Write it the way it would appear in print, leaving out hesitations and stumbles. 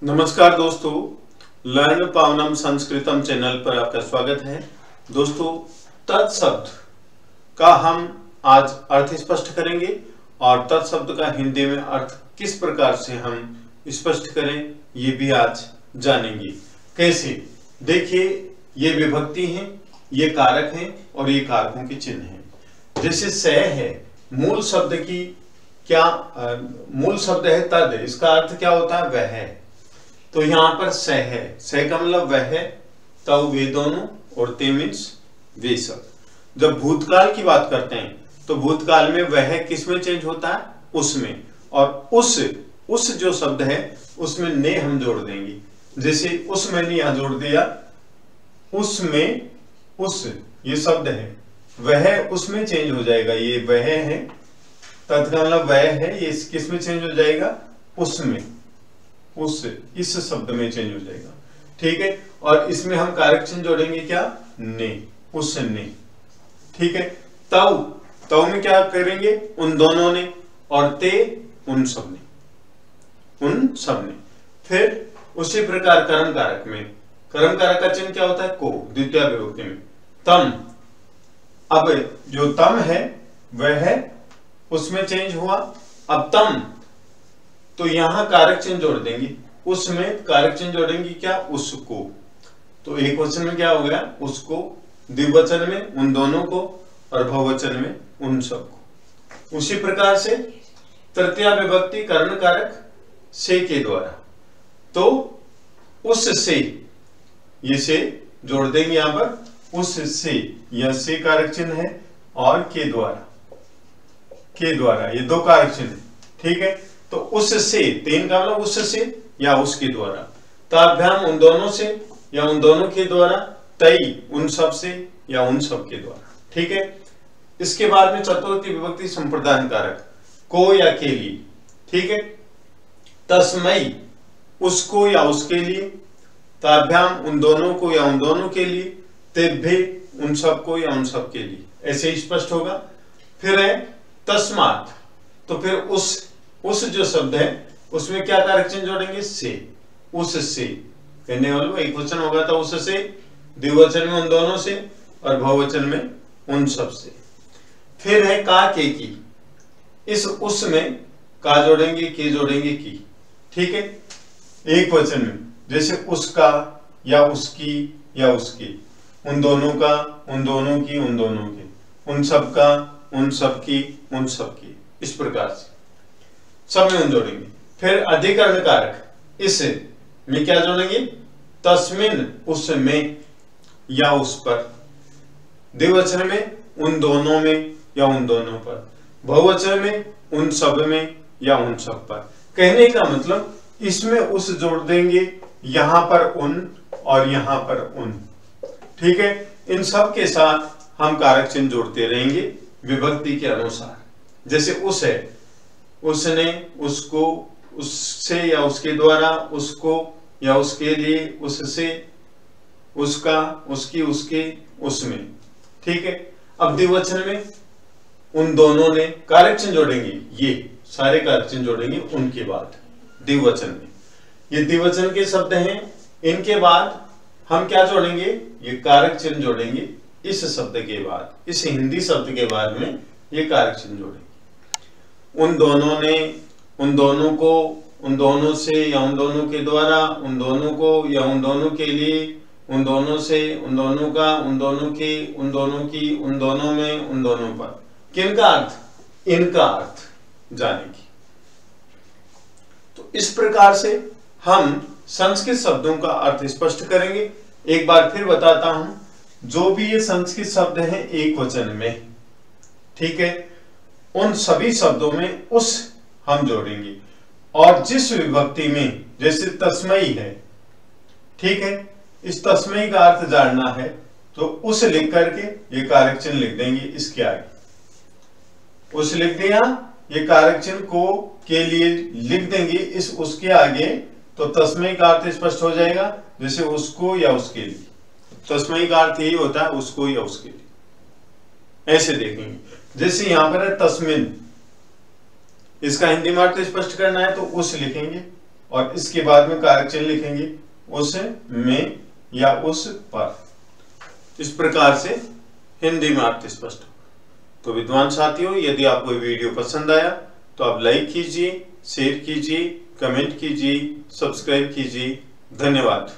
नमस्कार दोस्तों, learn पावनम संस्कृतम channel पर आपका स्वागत है। दोस्तों, तत्शब्द का हम आज अर्थ स्पष्ट करेंगे और तत्शब्द का हिंदी में अर्थ किस प्रकार से हम स्पष्ट करें ये भी आज जानेंगे। कैसे? देखिए, ये विभक्ति हैं, ये कारक हैं और ये कारकों के चिन्ह हैं। जैसे स है, मूल शब्द की क्या मूल शब्द है तद, इसका अर्थ क्या होता है? वह है। तो यहाँ पर स है, स का मतलब वह है, तव वे दोनों और ते मीन्स वे सब। जब भूतकाल की बात करते हैं तो भूतकाल में वह किस में चेंज होता है? उसमें। और उस जो शब्द है उसमें ने हम जोड़ देंगे। जैसे उसमें ने यहां जोड़ दिया, उसमें उस ये शब्द है, वह उसमें चेंज हो जाएगा। ये वह है, तत् का मतलब वह है, ये किस में चेंज हो जाएगा? उसमें, उस इस शब्द में चेंज हो जाएगा। ठीक है। और इसमें हम कारक चिन्ह जोड़ेंगे क्या? ने, उस ने। ठीक है। तव में क्या करेंगे? उन दोनों ने, और ते उन सब ने, उन सब ने। फिर उसी प्रकार कर्म कारक में, कर्म कारक का चिन्ह क्या होता है? को, द्वितीय विभक्ति में तम। अब जो तम है वह है उसमें चेंज हुआ। अब तम, तो यहां कारक चिन्ह जोड़ देंगे, उसमें कारक चिन्ह जोड़ेंगे क्या? उसको। तो एक वचन में क्या हो गया? उसको, द्विवचन में उन दोनों को, और बहुवचन में उन सबको। उसी प्रकार से तृतीय विभक्ति कर्ण कारक से के द्वारा, तो उससे, ये से जोड़ देंगे यहां पर, उससे, यह से कारक चिन्ह है, और के द्वारा, के द्वारा, ये दो कारक चिन्ह। ठीक है। तो उससे, तीन का मतलब उससे या उसके द्वारा, ताभ्याम उन दोनों से या उन दोनों के द्वारा, तई उन सब से या उन सब के द्वारा। ठीक है। इसके बाद में चतुर्थी विभक्ति संप्रदान कारक, को या के लिए। ठीक है। तस्मई, उसको या उसके लिए, ताभ्याम उन दोनों को या उन दोनों के लिए, तेभ्ये उन सबको या उन सब के लिए। ऐसे स्पष्ट होगा। फिर है तस्मात्, तो फिर उस जो शब्द है उसमें क्या कारक चिन्ह जोड़ेंगे? से, उससे। कहने वाले एक वचन होगा तो उससे, द्विवचन में उन दोनों से, और बहुवचन में उन सब से। फिर है का के की, इस उसमें का जोड़ेंगे, के जोड़ेंगे की। ठीक है। एक वचन में जैसे उसका या उसकी या उसकी, उन दोनों का, उन दोनों की, उन दोनों के, उन सब का, उन सब की, उन सब की। इस प्रकार से सब में उन जोड़ेंगे। फिर अधिकरण कारक, इस में क्या जोड़ेंगे? तस्मिन, उसमें या उस पर। द्विवचन में उन दोनों में या उन दोनों पर। बहुवचन में उन सब में या उन सब पर। कहने का मतलब इसमें उस जोड़ देंगे, यहां पर उन और यहां पर उन। ठीक है। इन सब के साथ हम कारक चिन्ह जोड़ते रहेंगे विभक्ति के अनुसार। जैसे उस है, उसने, उसको, उससे या उसके द्वारा, उसको या उसके लिए, उससे, उसका, उसकी, उसके, उसमें। ठीक है। अब द्विवचन में उन दोनों ने, कारक चिन्ह जोड़ेंगे, ये सारे कारक चिन्ह जोड़ेंगे उनके बाद द्विवचन में। ये द्विवचन के शब्द हैं, इनके बाद हम क्या जोड़ेंगे? ये कारक चिन्ह जोड़ेंगे इस शब्द के बाद, इस हिंदी शब्द के बाद में ये कारक चिन्ह जोड़ेंगे। उन दोनों ने, उन दोनों को, उन दोनों से या उन दोनों के द्वारा, उन दोनों को या उन दोनों के लिए, उन दोनों से, उन दोनों का, उन दोनों के, उन दोनों की, उन दोनों में, उन दोनों पर। किनका अर्थ? इनका अर्थ जानेंगे। तो इस प्रकार से हम संस्कृत शब्दों का अर्थ स्पष्ट करेंगे। एक बार फिर बताता हूं, जो भी ये संस्कृत शब्द हैं एक वचन में, ठीक है, उन सभी शब्दों में उस हम जोड़ेंगे। और जिस विभक्ति में, जैसे तस्मई है, ठीक है, इस तस्मई का अर्थ जानना है तो उस लिख करके ये कारक चिन्ह लिख देंगे इसके आगे। उस लिख दिया, ये कारक चिन्ह को के लिए लिख देंगे इस उसके आगे, तो तस्मई का अर्थ स्पष्ट हो जाएगा। जैसे उसको या उसके लिए, तस्मई का अर्थ यही होता है, उसको या उसके लिए। ऐसे देखेंगे। जैसे यहां पर है तस्मिन, इसका हिंदी में अर्थ स्पष्ट करना है तो उस लिखेंगे, और इसके बाद में कारक चिन्ह लिखेंगे, उस में या उस पर। इस प्रकार से हिंदी में अर्थ स्पष्ट। तो विद्वान साथियों, यदि आपको वीडियो पसंद आया तो आप लाइक कीजिए, शेयर कीजिए, कमेंट कीजिए, सब्सक्राइब कीजिए। धन्यवाद।